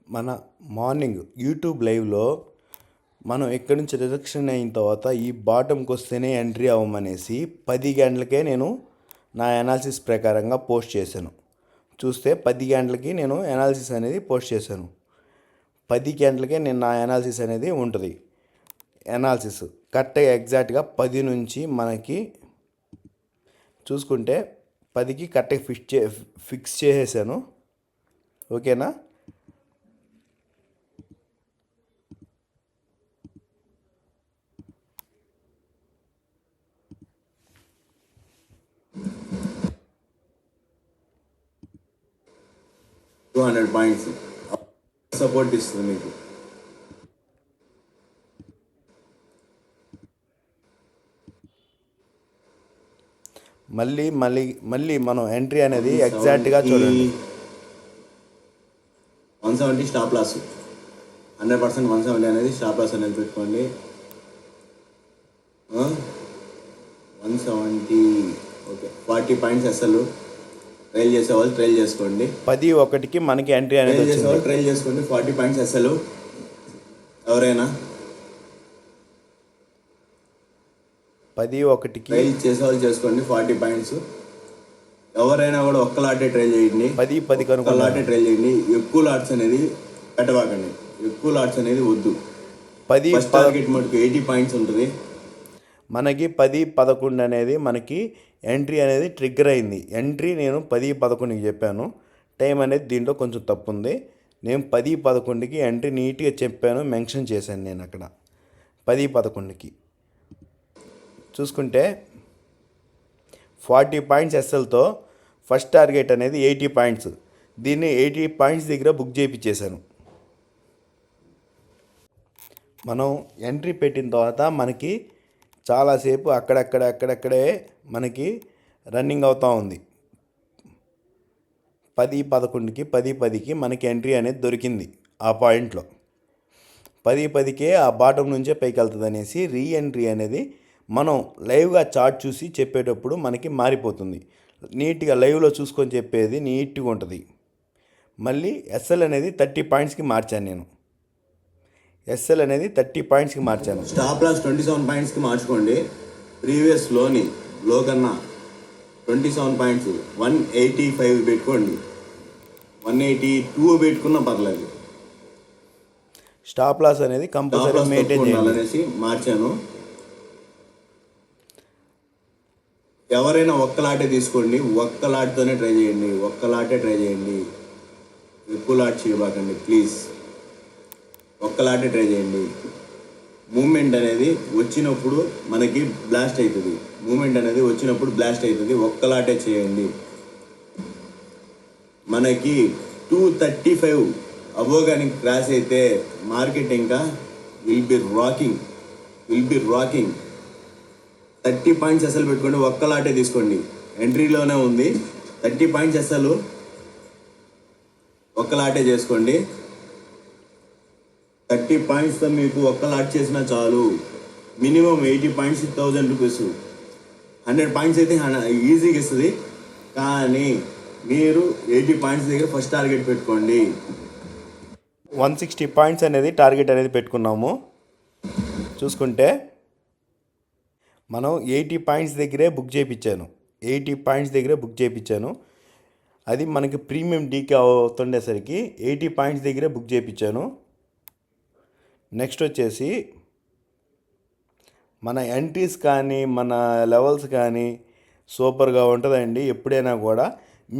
మన morning YouTube లైవ్లో మనం ఎక్కడి నుంచి రిజెక్షన్ అయిన తర్వాత ఈ బాటంకి వస్తేనే ఎంట్రీ అవ్వమనేసి 10 గంటలకే నేను నా అనాలిసిస్ ప్రకారంగా పోస్ట్ చేశాను. చూస్తే 10 గంటలకి నేను అనాలిసిస్ అనేది పోస్ట్ చేశాను. 10 గంటలకే నేను నా అనాలిసిస్ అనేది ఉంటుంది. అనాలిసిస్ కరెక్ట్గా ఎగ్జాక్ట్గా 10 నుంచి మనకి చూసుకుంటే 10కి కరెక్ట్గా ఫిక్స్ చేసేసాను. ఓకేనా? $200 సపోర్ట్ ఇస్తుంది మీకు. మళ్ళీ మనం ఎంట్రీ అనేది ఎగ్జాక్ట్గా చూడండి. 170 స్టాప్ లాస్, 100% 170 అనేది స్టాప్ లాస్ అనేది పెట్టుకోండి. 170 ఓకే. 40 పాయింట్స్ అసలు ట్రైల్ చేసేవాళ్ళు ట్రైల్ చేసుకోండి. 10-1కి మనకి ఎంట్రీ అనేది చేసేవాళ్ళు ట్రైల్ చేసుకోండి. 40 పాయింట్స్ అసలు ఎవరైనా 10-1కి ట్రైల్ చేసేవాళ్ళు చేసుకోండి. 40 పాయింట్స్ ఎవరైనా కూడా ఒక్కలాటే ట్రైల్ చేయండి. 10 ఒక్కలాటే ట్రైల్ చేయండి. ఎక్కువ లాట్స్ అనేది పెట్టబాకండి. ఎక్కువ లాట్స్ అనేది వద్దు. 10 ఫస్ట్ టార్గెట్ మటుకు 80 పాయింట్స్ ఉంటుంది. మనకి 10-11 అనేది మనకి ఎంట్రీ అనేది ట్రిగ్గర్ అయింది. ఎంట్రీ నేను 10-11కి చెప్పాను. టైం అనేది దీంట్లో కొంచెం తప్పు ఉంది. నేను 10-11కి ఎంట్రీ నీట్గా చెప్పాను, మెన్షన్ చేశాను నేను అక్కడ. 10-11కి చూసుకుంటే 40 పాయింట్స్ ఎస్ఎల్తో ఫస్ట్ టార్గెట్ అనేది 80 పాయింట్స్. దీన్ని 80 పాయింట్స్ దగ్గర బుక్ చేయించేశాను. మనం ఎంట్రీ పెట్టిన తర్వాత మనకి చాలాసేపు అక్కడక్కడే మనకి రన్నింగ్ అవుతూ ఉంది. 10-11కి 10-10కి మనకి ఎంట్రీ అనేది దొరికింది. ఆ పాయింట్లో 10-10కే ఆ బాటం నుంచే పైకి వెళ్తుంది అనేసి రీఎంట్రీ అనేది మనం లైవ్గా చార్ట్ చూసి చెప్పేటప్పుడు మనకి మారిపోతుంది. నీట్గా లైవ్లో చూసుకొని చెప్పేది నీట్గా ఉంటుంది. మళ్ళీ ఎస్ఎల్ అనేది 30 పాయింట్స్కి మార్చాను నేను. ఎస్ఎల్ అనేది 30 పాయింట్స్కి మార్చాను. స్టాప్ లాస్ 27 పాయింట్స్కి మార్చుకోండి. ప్రీవియస్ లో కన్నా 27 పాయింట్స్ 185 పెట్టుకోండి. 182 పెట్టుకున్నా పర్లేదు. స్టాప్ లాస్ అనేది కంపల్సరీ మెయింటైన్ చేయాలనేసి మార్చాను. ఎవరైనా ఒక్కలాటే తీసుకోండి. ఒక్కలాట్తోనే ట్రై చేయండి. ఒక్కలాటే ట్రై చేయండి. ఎక్కువ లాట్ చేయబాకండి ప్లీజ్. ఒక్కలాటే ట్రై చేయండి. మూమెంట్ అనేది వచ్చినప్పుడు మనకి బ్లాస్ట్ అవుతుంది. మూమెంట్ అనేది వచ్చినప్పుడు బ్లాస్ట్ అవుతుంది. ఒక్కలాటే చేయండి. మనకి 235 అబోవ్ క్రాష్ అయితే మార్కెట్ ఇంకా విల్ బి రాకింగ్. 30 పాయింట్స్ అసలు పెట్టుకోండి. ఒక్కలాటే తీసుకోండి. ఎంట్రీలోనే ఉంది. 30 పాయింట్స్ అసలు ఒక్కలాటే చేసుకోండి. 30 పాయింట్స్తో మీకు ఒక్కలాట్ చేసినా చాలు. Minimum 80 points 1000 rupees. 100 పాయింట్స్ అయితే ఈజీగా ఇస్తుంది. కానీ మీరు 80 పాయింట్స్ దగ్గర ఫస్ట్ టార్గెట్ పెట్టుకోండి. 160 పాయింట్స్ అనేది టార్గెట్ అనేది పెట్టుకున్నాము. చూసుకుంటే మనం 80 పాయింట్స్ దగ్గరే బుక్ చేయించాను. 80 పాయింట్స్ దగ్గరే బుక్ చేయించాను. అది మనకి ప్రీమియం డీకే అవుతుండేసరికి 80 పాయింట్స్ దగ్గరే బుక్ చేయించాను. నెక్స్ట్ వచ్చేసి మన ఎంట్రీస్ కానీ మన లెవెల్స్ కానీ సూపర్గా ఉంటుందండి. ఎప్పుడైనా కూడా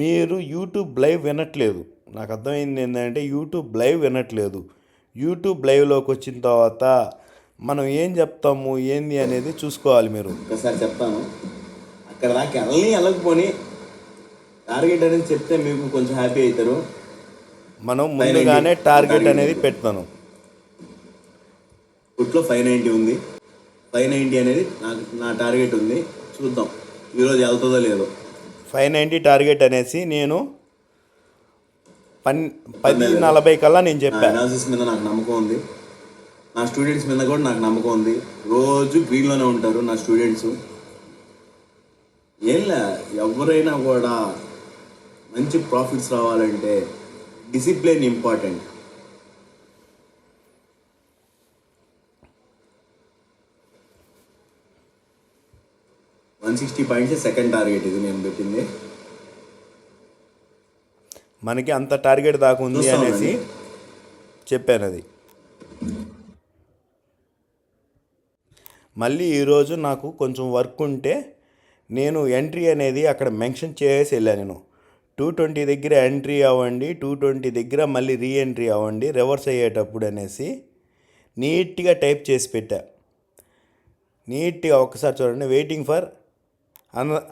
మీరు యూట్యూబ్ లైవ్ వినట్లేదు. నాకు అర్థమైంది ఏంటంటే యూట్యూబ్ లైవ్ వినట్లేదు. యూట్యూబ్ లైవ్లోకి వచ్చిన తర్వాత మనం ఏం చెప్తాము ఏంది అనేది చూసుకోవాలి. మీరు ఒకసారి చెప్తాను. అక్కడ దాకా వెళ్ళకపోని టార్గెట్ అనేది చెప్తే మీకు కొంచెం హ్యాపీ అవుతారు. మనం ముందుగానే టార్గెట్ అనేది పెడతాను. పుట్లో 590 ఉంది. 590 అనేది నా టార్గెట్ ఉంది. చూద్దాం ఈరోజు వెళ్తుందో లేదో. 590 టార్గెట్ అనేసి నేను 10:40 కల్లా నేను చెప్పాను. అనాలిసిస్ మీద నాకు నమ్మకం ఉంది. నా స్టూడెంట్స్ మీద కూడా నాకు నమ్మకం ఉంది. రోజు గ్రీన్లోనే ఉంటారు నా స్టూడెంట్స్. ఎవరైనా కూడా మంచి ప్రాఫిట్స్ రావాలంటే discipline important. 160 points second target ఇది నేను పెట్టింది. మనకి అంత టార్గెట్ దాకా ఉంది చూస్తా అనేసి ఉండండి. చెప్పాను అది. మళ్ళీ ఈరోజు నాకు కొంచెం వర్క్ ఉంటే నేను ఎంట్రీ అనేది అక్కడ మెన్షన్ చేసి వెళ్ళాను. నేను 220 దగ్గర ఎంట్రీ అవ్వండి, 220 దగ్గర మళ్ళీ రీఎంట్రీ అవ్వండి రివర్స్ అయ్యేటప్పుడు అనేసి నీట్గా టైప్ చేసి పెట్టా. నీట్గా ఒకసారి చూడండి, waiting for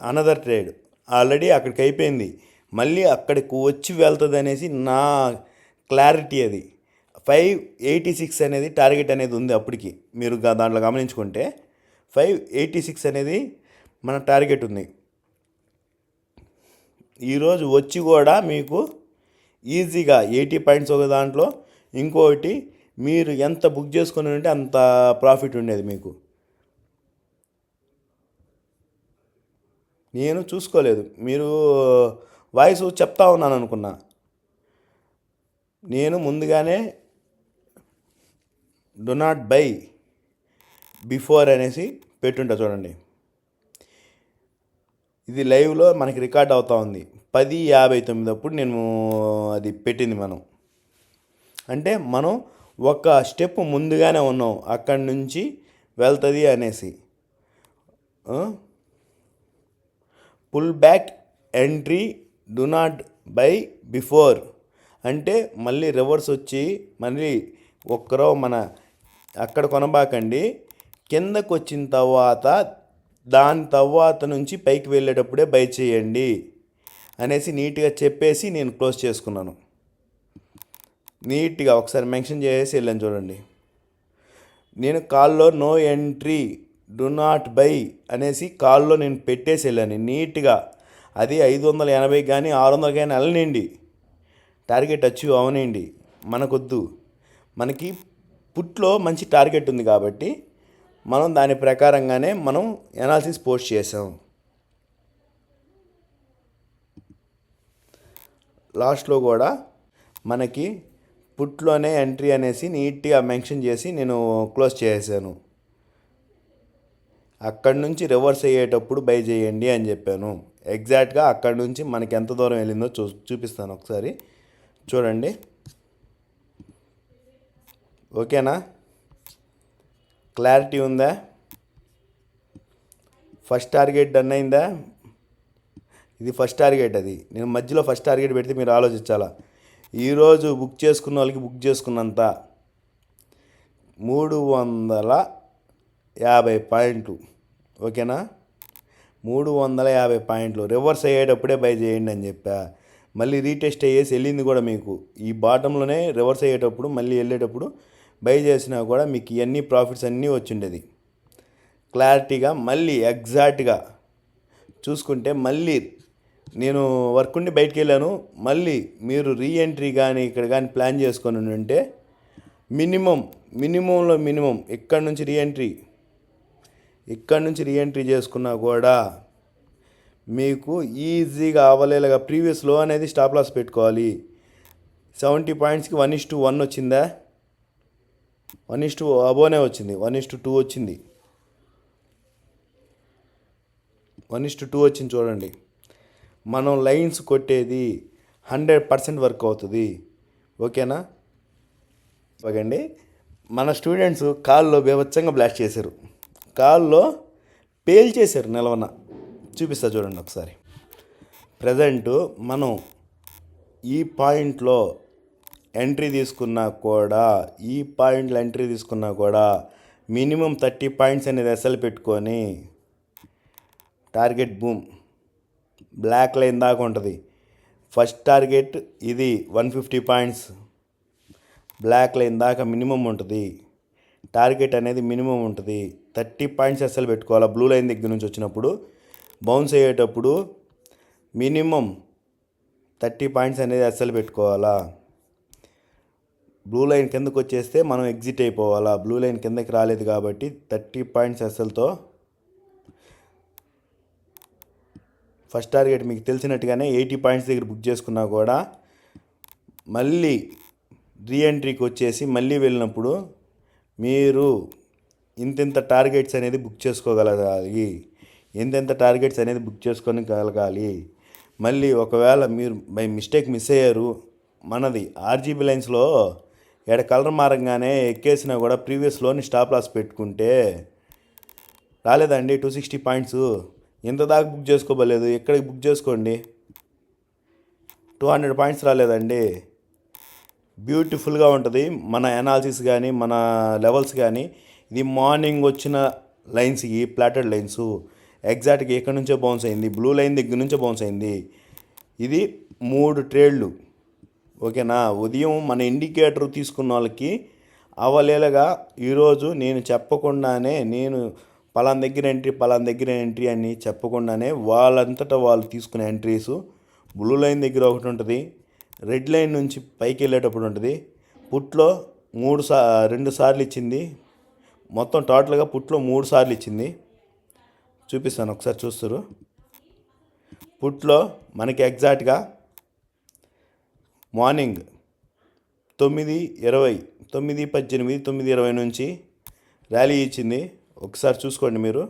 another trade already అక్కడికి అయిపోయింది, మళ్ళీ అక్కడికి వచ్చి వెళ్తుంది అనేసి నా క్లారిటీ. అది 586 అనేది టార్గెట్ అనేది ఉంది అప్పటికి. మీరు దాంట్లో గమనించుకుంటే 586 అనేది మన టార్గెట్ ఉంది. ఈరోజు వచ్చి కూడా మీకు ఈజీగా 80 పాయింట్స్ ఒక దాంట్లో, ఇంకొకటి మీరు ఎంత బుక్ చేసుకుని ఉంటే అంత ప్రాఫిట్ ఉండేది మీకు. నేను చూసుకోలేదు, మీరు వాయిస్ చెప్తా ఉన్నాను అనుకున్నా. నేను ముందుగానే డు నాట్ బై బిఫోర్ అనేసి పెట్టుంటా చూడండి. ఇది లైవ్లో మనకి రికార్డ్ అవుతా ఉంది 10:59 అప్పుడు నేను అది పెట్టింది. మనం అంటే మనం ఒక స్టెప్ ముందుగానే ఉన్నాం అక్కడి నుంచి వెళ్తుంది అనేసి. Pull back entry do not by before అంటే మళ్ళీ రివర్స్ వచ్చి మళ్ళీ ఒక్కరో మన అక్కడ కొనబాకండి, కిందకు వచ్చిన తర్వాత దాని తర్వాత నుంచి పైకి వెళ్ళేటప్పుడే బై చేయండి అనేసి నీట్గా చెప్పేసి నేను క్లోజ్ చేసుకున్నాను. నీట్గా ఒకసారి మెన్షన్ చేసి వెళ్ళాను చూడండి. నేను కాల్లో no entry do not by అనేసి కాల్లో నేను పెట్టేసి వెళ్ళాను నీట్గా. అది 580 కానీ 600 కానీ వెళ్ళనండి, టార్గెట్ అచీవ్ అవనండి, మనకొద్దు. మనకి పుట్లో మంచి టార్గెట్ ఉంది కాబట్టి మనం దాని ప్రకారంగానే మనం ఎనాలిసిస్ పోస్ట్ చేసాం. లాస్ట్లో కూడా మనకి పుట్లోనే ఎంట్రీ అనేసి నీట్గా మెన్షన్ చేసి నేను క్లోజ్ చేసాను. అక్కడి నుంచి రివర్స్ అయ్యేటప్పుడు బై చేయండి అని చెప్పాను. ఎగ్జాక్ట్గా అక్కడి నుంచి మనకి ఎంత దూరం వెళ్ళిందో చూపిస్తాను ఒకసారి చూడండి. ఓకేనా, క్లారిటీ ఉందా? ఫస్ట్ టార్గెట్ డన్ అయిందా? ఇది ఫస్ట్ టార్గెట్. అది నేను మధ్యలో ఫస్ట్ టార్గెట్ పెడితే మీరు ఆలోచించాలా. ఈరోజు బుక్ చేసుకున్న వాళ్ళకి బుక్ చేసుకున్నంత 350 పాయింట్లు. ఓకేనా, 350 పాయింట్లు రివర్స్ అయ్యేటప్పుడే బై చేయండి అని చెప్పా. మళ్ళీ రీటెస్ట్ అయ్యేసి వెళ్ళింది కూడా మీకు. ఈ బాటంలోనే రివర్స్ అయ్యేటప్పుడు మళ్ళీ వెళ్ళేటప్పుడు బై చేసినా కూడా మీకు ఇవన్నీ ప్రాఫిట్స్ అన్నీ వచ్చిండేది క్లారిటీగా. మళ్ళీ ఎగ్జాక్ట్గా చూసుకుంటే మళ్ళీ నేను వర్క్ ఉండి బయటికి వెళ్ళాను. మళ్ళీ మీరు రీఎంట్రీ కానీ ఇక్కడ కానీ ప్లాన్ చేసుకొని ఉంటే మినిమంలో మినిమం ఇక్కడ నుంచి రీఎంట్రీ చేసుకున్నా కూడా మీకు ఈజీగా అవ్వలేగా. ప్రీవియస్ లో అనేది స్టాప్ లాస్ పెట్టుకోవాలి. 70 పాయింట్స్కి 1:1 వచ్చిందా? 1:2 అబోనే వచ్చింది, 1:2 వచ్చింది, 1:2 వచ్చింది చూడండి. మనం లైన్స్ కొట్టేది 100% వర్క్ అవుతుంది. ఓకేనా, ఓకేండి. మన స్టూడెంట్స్ కాల్లో బేవచ్చంగా బ్లాస్ట్ చేశారు, కాల్లో పేల్చేశారు నిలవన. చూపిస్తా చూడండి ఒకసారి. ప్రజెంట్ మనం ఈ పాయింట్లో ఎంట్రీ తీసుకున్నా కూడా మినిమం 30 పాయింట్స్ అనేది ఎస్ఎల్ పెట్టుకొని టార్గెట్ బూమ్ బ్లాక్ లైన్ దాకా ఉంటుంది. ఫస్ట్ టార్గెట్ ఇది 150 పాయింట్స్ బ్లాక్ లైన్ దాకా మినిమం ఉంటుంది. టార్గెట్ అనేది మినిమం ఉంటుంది. 30 పాయింట్స్ ఎస్ఎల్ పెట్టుకోవాలా. బ్లూ లైన్ దగ్గర నుంచి వచ్చినప్పుడు బౌన్స్ అయ్యేటప్పుడు మినిమం 30 పాయింట్స్ అనేది ఎస్ఎల్ పెట్టుకోవాలా. బ్లూ లైన్ కిందకు వచ్చేస్తే మనం ఎగ్జిట్ అయిపోవాలా. బ్లూ లైన్ కిందకి రాలేదు కాబట్టి 30 పాయింట్స్ ఎస్ఎల్తో ఫస్ట్ టార్గెట్ మీకు తెలిసినట్టుగానే 80 పాయింట్స్ దగ్గర బుక్ చేసుకున్నా కూడా మళ్ళీ రీఎంట్రీకి వచ్చేసి మళ్ళీ వెళ్ళినప్పుడు మీరు ఇంతింత టార్గెట్స్ అనేది బుక్ చేసుకోగలగాలి. ఎంతెంత టార్గెట్స్ అనేది బుక్ చేసుకొని కలగాలి. మళ్ళీ ఒకవేళ మీరు బై మిస్టేక్ మిస్ అయ్యారు, మనది ఆర్జీబీ లైన్స్లో ఎక్కడ కలర్ మారంగానే ఎక్కేసినా కూడా ప్రీవియస్లోని స్టాప్ లాస్ పెట్టుకుంటే రాలేదండి 260 పాయింట్స్. ఎంత దాకా బుక్ చేసుకోబోలేదు, ఎక్కడికి బుక్ చేసుకోండి. 200 పాయింట్స్ రాలేదండి. బ్యూటిఫుల్గా ఉంటుంది మన అనాలిసిస్ కానీ మన లెవెల్స్ కానీ. ఇది మార్నింగ్ వచ్చిన లైన్స్, ఈ ప్లాటెడ్ లైన్స్ ఎగ్జాక్ట్గా ఎక్కడి నుంచో బౌన్స్ అయింది, బ్లూ లైన్ దగ్గర నుంచో బౌన్స్ అయింది. ఇది 3 ట్రేడ్లు, ఓకేనా. ఉదయం మన ఇండికేటర్ తీసుకున్న వాళ్ళకి అవలేలగా ఈరోజు నేను చెప్పకుండానే, నేను పలానా దగ్గర ఎంట్రీ అని చెప్పకుండానే వాళ్ళంతటా వాళ్ళు తీసుకునే ఎంట్రీస్ బ్లూ లైన్ దగ్గర ఒకటి ఉంటుంది, రెడ్ లైన్ నుంచి పైకి వెళ్ళేటప్పుడు ఉంటుంది. పుట్లో 2 సార్లు ఇచ్చింది, మొత్తం టోటల్గా పుట్లో 3 సార్లు ఇచ్చింది. చూపిస్తాను ఒకసారి చూస్తారు. పుట్లో మనకి ఎగ్జాక్ట్గా మార్నింగ్ 9:20, 9:18, 9:20 నుంచి ర్యాలీ ఇచ్చింది. ఒకసారి చూసుకోండి మీరు.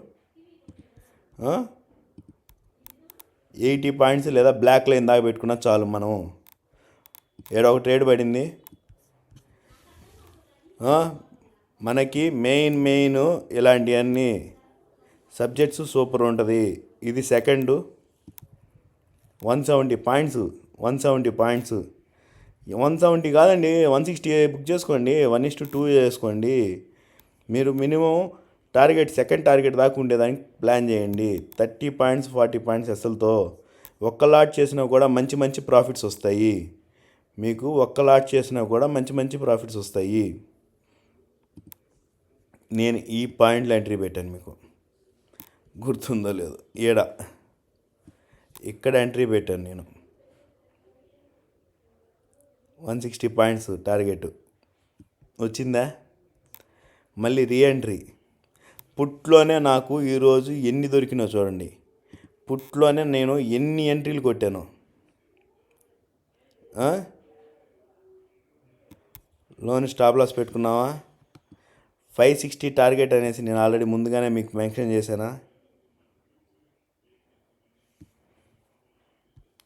80 పాయింట్స్ లేదా బ్లాక్ లైన్ దాకా పెట్టుకున్నా చాలు. మనం ఒక ట్రేడ్ పడింది. మనకి మెయిన్ ఇలాంటివన్నీ సబ్జెక్ట్స్ సూపర్ ఉంటుంది. ఇది సెకండు 170 పాయింట్స్, 170 పాయింట్స్, 170 కాదండి 160 బుక్ చేసుకోండి, 1:2 చేసుకోండి. మీరు మినిమం టార్గెట్, సెకండ్ టార్గెట్ దాకా ఉండేదానికి ప్లాన్ చేయండి. 30 పాయింట్స్ 40 పాయింట్స్ అసలుతో ఒక్క లాట్ చేసినా కూడా మంచి ప్రాఫిట్స్ వస్తాయి మీకు. ఒక్క లాట్ చేసినా కూడా మంచి ప్రాఫిట్స్ వస్తాయి. నేను ఈ పాయింట్లో ఎంట్రీ పెట్టాను, మీకు గుర్తుందో లేదో. ఇక్కడ ఎంట్రీ పెట్టాను నేను. 160 పాయింట్స్ టార్గెట్ వచ్చిందా. మళ్ళీ రీఎంట్రీ. పుట్లోనే నాకు ఈరోజు ఎన్ని దొరికినా చూడండి. పుట్లోనే నేను ఎన్ని ఎంట్రీలు కొట్టాను. లోన్ స్టాప్ లాస్ పెట్టుకున్నావా. 560 టార్గెట్ అనేసి నేను ఆల్రెడీ ముందుగానే మీకు మెన్షన్ చేశానా.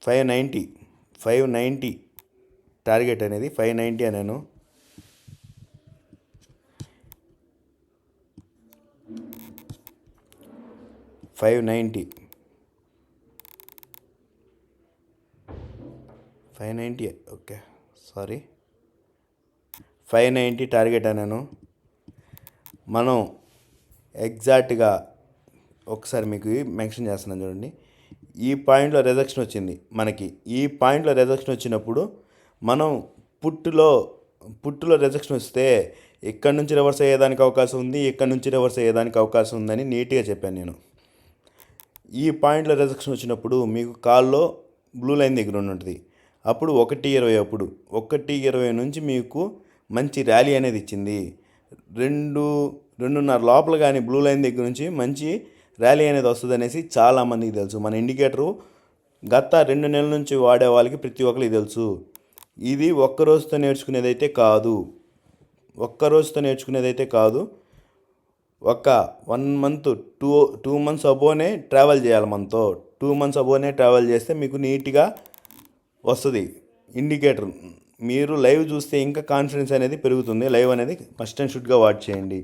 590 టార్గెట్ అనేది 590 అన్నాను. ఓకే సారీ, 590 టార్గెట్ అన్నాను. మనం ఎగ్జాక్ట్గా ఒకసారి మీకు మెన్షన్ చేస్తున్నాను చూడండి. ఈ పాయింట్లో రిజెక్షన్ వచ్చింది మనకి. ఈ పాయింట్లో రిజెక్షన్ వచ్చినప్పుడు మనం పుట్టులో రిజెక్షన్ వస్తే ఇక్కడ నుంచి రివర్స్ అయ్యేదానికి అవకాశం ఉంది, ఇక్కడ నుంచి రివర్స్ అయ్యేదానికి అవకాశం ఉందని నీట్గా చెప్పాను నేను. ఈ పాయింట్లో రిజెక్షన్ వచ్చినప్పుడు మీకు కాల్లో బ్లూ లైన్ దగ్గర ఉంటుంది. అప్పుడు 1:20 నుంచి మీకు మంచి ర్యాలీ అనేది ఇచ్చింది. 2:30 లోపల కానీ బ్లూ లైన్ దగ్గర నుంచి మంచి ర్యాలీ అనేది వస్తుంది అనేసి చాలామందికి తెలుసు. మన ఇండికేటరు గత 2 నెలల నుంచి వాడే వాళ్ళకి ప్రతి ఒక్కరికి తెలుసు. ఇది ఒక్క రోజుతో నేర్చుకునేదైతే కాదు. ఒక 1 మంత్ 2 మంత్స్ అబోనే ట్రావెల్ చేయాలి మనతో. 2 మంత్స్ అబోనే ట్రావెల్ చేస్తే మీకు నీట్గా వస్తుంది ఇండికేటర్. మీరు లైవ్ చూస్తే ఇంకా కాన్ఫిడెన్స్ అనేది పెరుగుతుంది. లైవ్ అనేది మస్ట్ అండ్ షుడ్గా వాచ్ చేయండి.